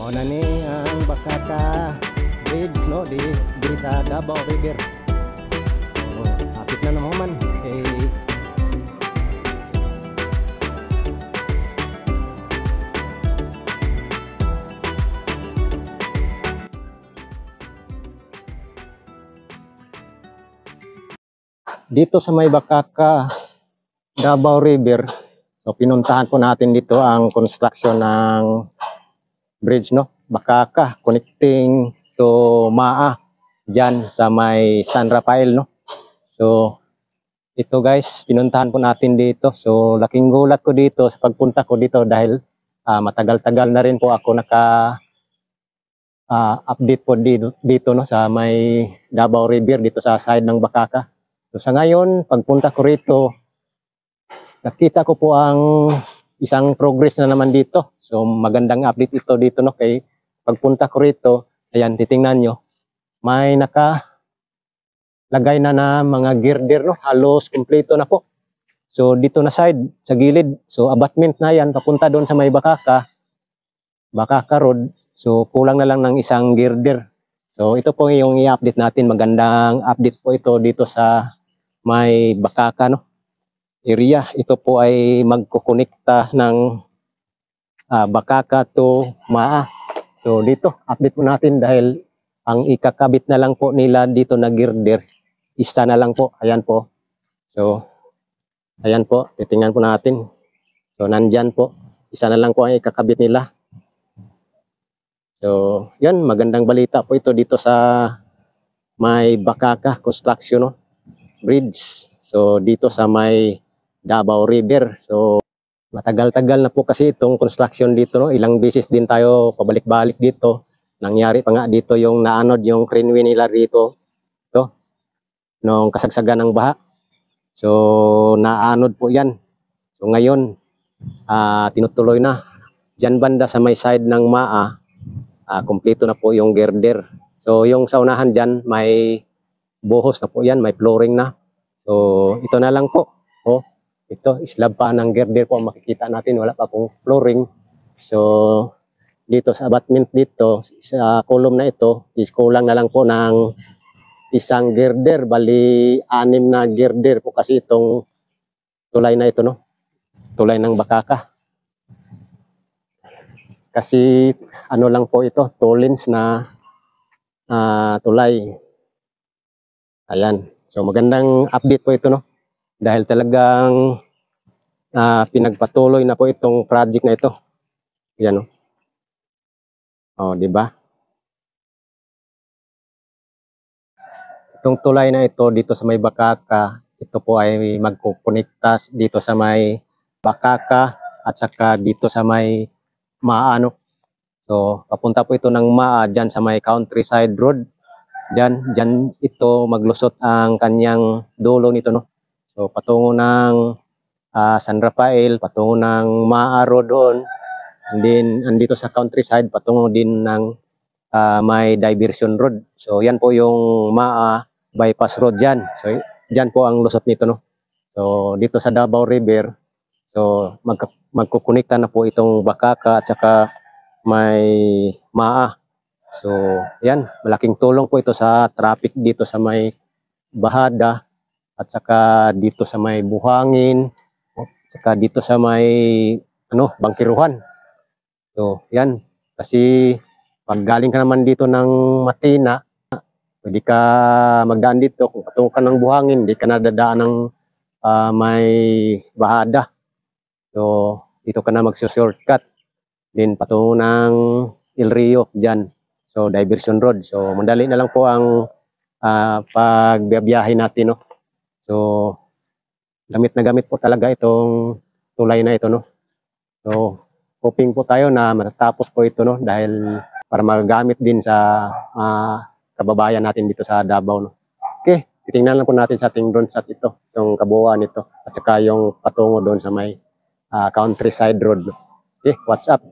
Mao na ni ang Bakaka Bridge no di sa Davao River. Apit na naman dito sa may Bakaka Davao River. So pinuntahan po natin dito ang construction ng bridge no, Bakaka connecting to Maa diyan sa may San Rafael no. So ito guys, pinuntahan po natin dito. So laking gulat ko dito sa pagpunta ko dito dahil matagal-tagal na rin po ako naka update po dito no sa may Davao River dito sa side ng Bakaka. So sa ngayon, pagpunta ko rito, nakita ko po ang isang progress na naman dito. So magandang update ito dito no, kay pagpunta ko rito, ayan titingnan nyo, may nakalagay na mga girder no, halos kumpleto na po. So dito na side, sa gilid, so abutment na yan, papunta doon sa may Bakaka Road. So kulang na lang ng isang girder. So ito po yung i-update natin, magandang update po ito dito sa may Bakaka no area. Ito po ay magkukonekta ng Bakaka to Maa. So dito update po natin dahil ang ikakabit na lang po nila dito na girder, isa na lang po. Ayan po. So ayan po, titingnan po natin. So nandyan po, isa na lang po ang ikakabit nila. So yan, magandang balita po ito dito sa may Bakaka construction no bridge. So dito sa may Davao River. So matagal-tagal na po kasi itong construction dito no. Ilang beses din tayo pabalik-balik dito. Nangyari pa nga dito yung naanod yung craneway nila dito. Ito. Nung kasagsagan ng baha. So naanod po 'yan. So ngayon tinutuloy na. Diyan banda sa may side ng Maa, kumpleto na po yung girder. So yung sa unahan diyan may buhos na po yan, may flooring na. So ito na lang po. Oh, ito slab pa ng girder po makikita natin, wala pa pong flooring. So dito sa abutment dito sa column na ito is kulang na lang po ng isang girder, bali 6 na girder po kasi itong tulay na ito no. Tulay ng Bakaka. Kasi ano lang po ito, 2 lanes na tulay. Ayan. So magandang update po ito no. Dahil talagang pinagpatuloy na po itong project na ito. Ayan no. Oh, di ba? Itong tulay na ito dito sa may Bakaka, ito po ay magkukonekta dito sa may Bakaka at saka dito sa may Maa no. So papunta po ito ng Maa diyan sa may Countryside Road. Diyan ito maglusot ang kanyang dulo nito no. So patungo ng San Rafael, patungo ng Maa Road doon. And then andito sa Countryside patungo din ng may Diversion Road. So yan po yung Maa Bypass Road diyan. So diyan po ang lusot nito no. So dito sa Davao River, so magkukonekta na po itong Bakaka at saka may Maa. So, yan, malaking tulong po ito sa traffic dito sa may Bahada at saka dito sa may Buhangin at saka dito sa may Bangkiruhan. So, yan, kasi pag galing ka naman dito ng Matina, pwede ka magdaan dito. Kung patungo ka ng Buhangin, hindi ka nadadaan ng may Bahada. So, dito ka na magsushortcut. Then, patungo ng El Rio, dyan. So Diversion Road. So mandali na lang po ang pagbiyahe natin no. So gamit na gamit po talaga itong tulay na ito no. So hoping po tayo na matatapos po ito no dahil para magagamit din sa kababayan natin dito sa Davao no. Okay, titingnan lang po natin sa ating drone shot ito, yung kabuuan nito at saka yung patungo doon sa may Countryside Road no. Okay, what's up?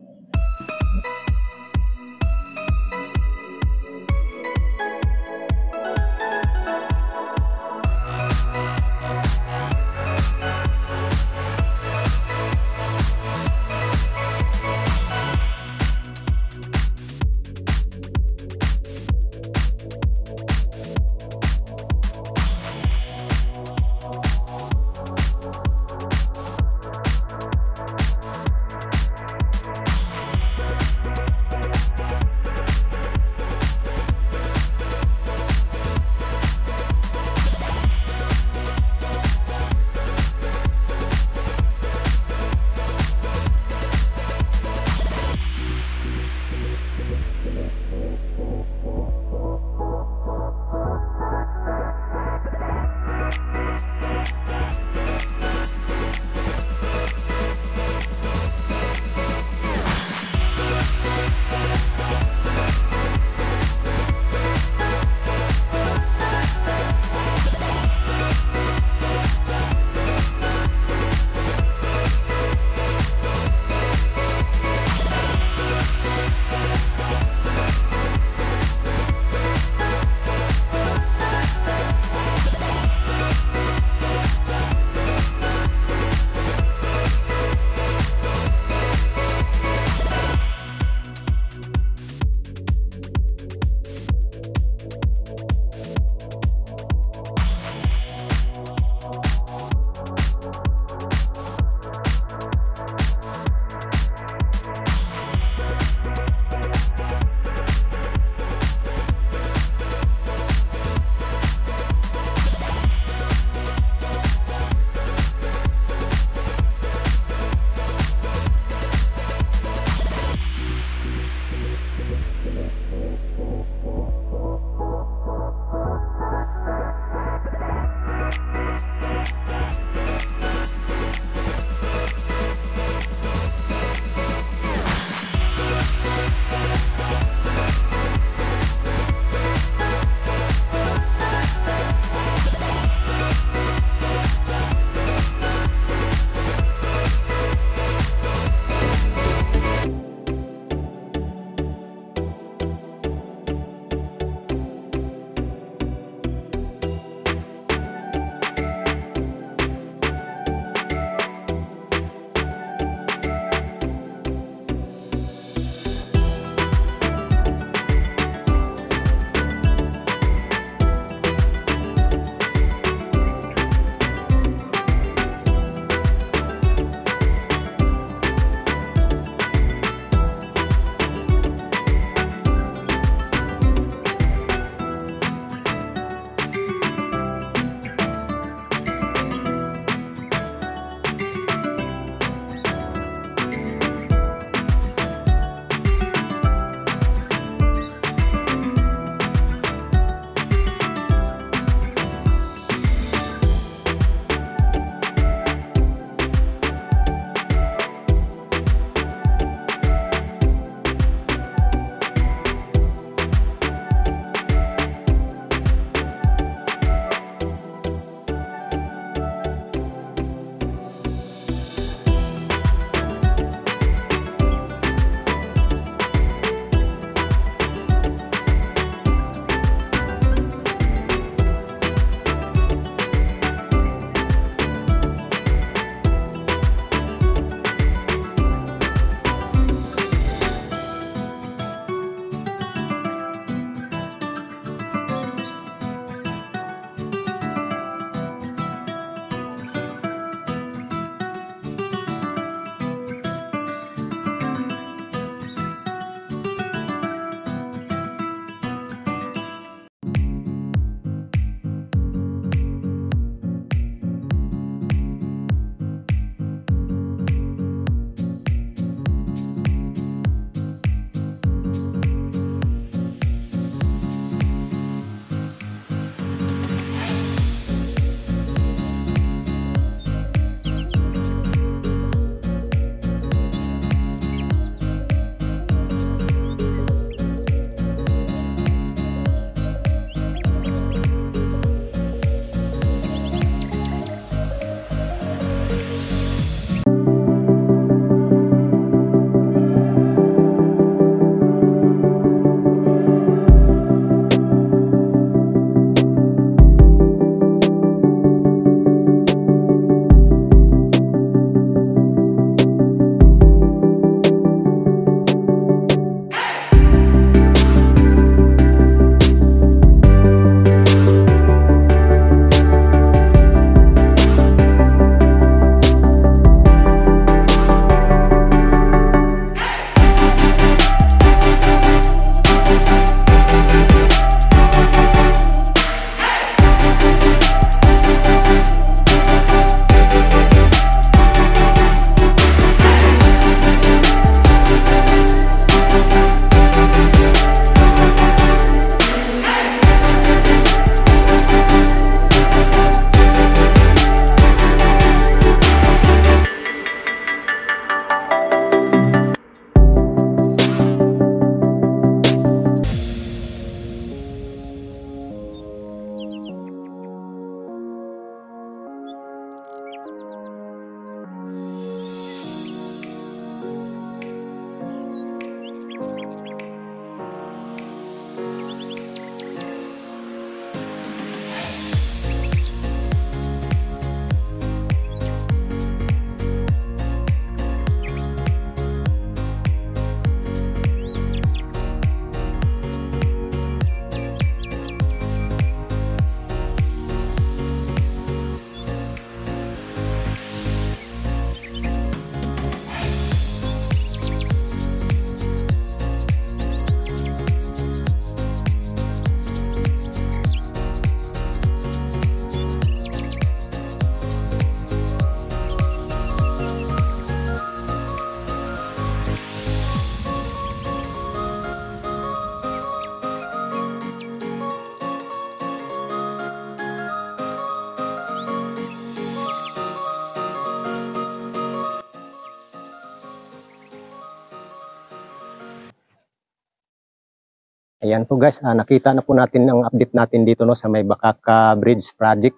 Ayan po guys, nakita na po natin ang update natin dito no sa may Bakaka Bridge Project.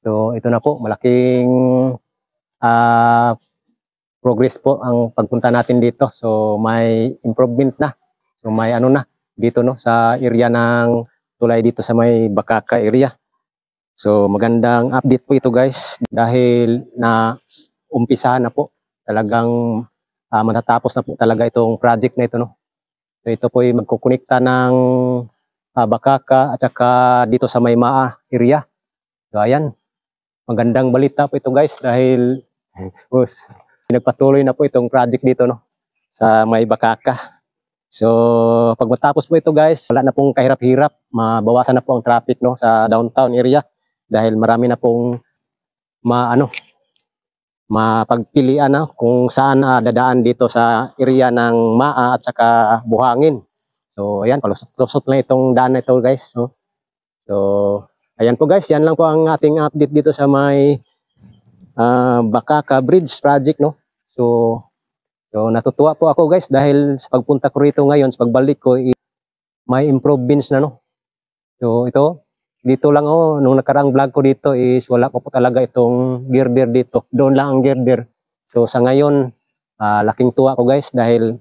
So ito na po, malaking ah, progress po ang pagpunta natin dito. So may improvement na. So may ano na dito no sa area ng tulay dito sa may Bakaka area. So magandang update po ito guys dahil na umpisahan na po. Talagang matatapos na po talaga itong project na ito no. So ito po ay magkukonekta ng Bakaka at saka dito sa may Maa area. So ayan, magandang balita po ito guys dahil nagpatuloy na po itong project dito no sa may Bakaka. So pag matapos po ito guys, wala na pong kahirap-hirap, mabawasan na po ang traffic no sa downtown area dahil marami na pong mapagpilian na kung saan dadaan dito sa area ng Maa at saka Buhangin. So ayan, palusot-lusot lang itong daan na ito guys. So ayan po guys, yan lang po ang ating update dito sa may Bakaka Bridge Project no. So natutuwa po ako guys dahil sa pagpunta ko rito ngayon, sa pagbalik ko, may improvements na no. So ito, dito lang nung nakaraang vlog ko dito is wala pa po talaga itong girder dito. Doon lang ang girder. So sa ngayon, laking tuwa ko guys dahil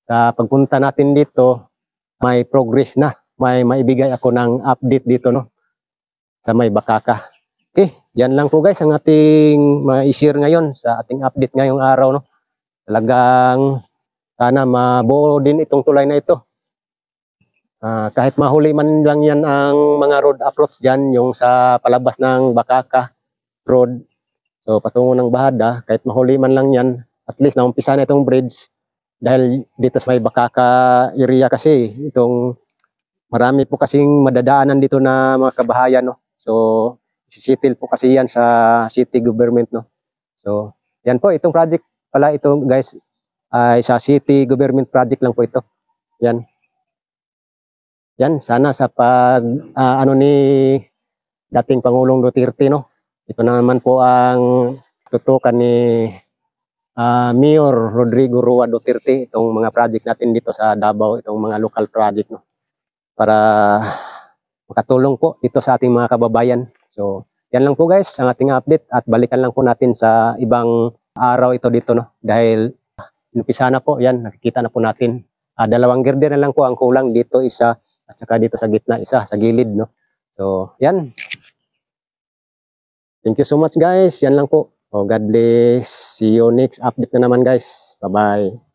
sa pagpunta natin dito, may progress na. May maibigay ako ng update dito no sa may Bakaka. Okay, yan lang po guys ang ating ma-share ngayon sa ating update ngayong araw no. Talagang sana mabuo din itong tulay na ito. Kahit mahuli man lang yan ang mga road approach dyan, yung sa palabas ng Bakaka Road, so patungo ng Bahada, kahit mahuli man lang yan, at least naumpisa na itong bridge, dahil dito sa may Bakaka area kasi, itong marami po kasing madadaanan dito na mga kabahayan, no? So, isisettle po kasi yan sa city government, no? So, yan po, itong project pala ito guys, ay sa city government project lang po ito. Yan. Yan, sana sa pag ano ni dating Pangulong Duterte no. Ito na naman po ang tutukan ni Mayor Rodrigo Roa Duterte itong mga project natin dito sa Davao, itong mga local project no. Para makatulong po dito sa ating mga kababayan. So, yan lang po guys ang ating update at balikan lang po natin sa ibang araw ito dito no. Dahil inumpisa na po, yan, nakikita na po natin. Dalawang girder na lang po ang kulang dito, isa at saka dito sa gitna, isa sa gilid no. So yan, thank you so much guys, yan lang po. God bless, see you next update na naman guys, bye bye.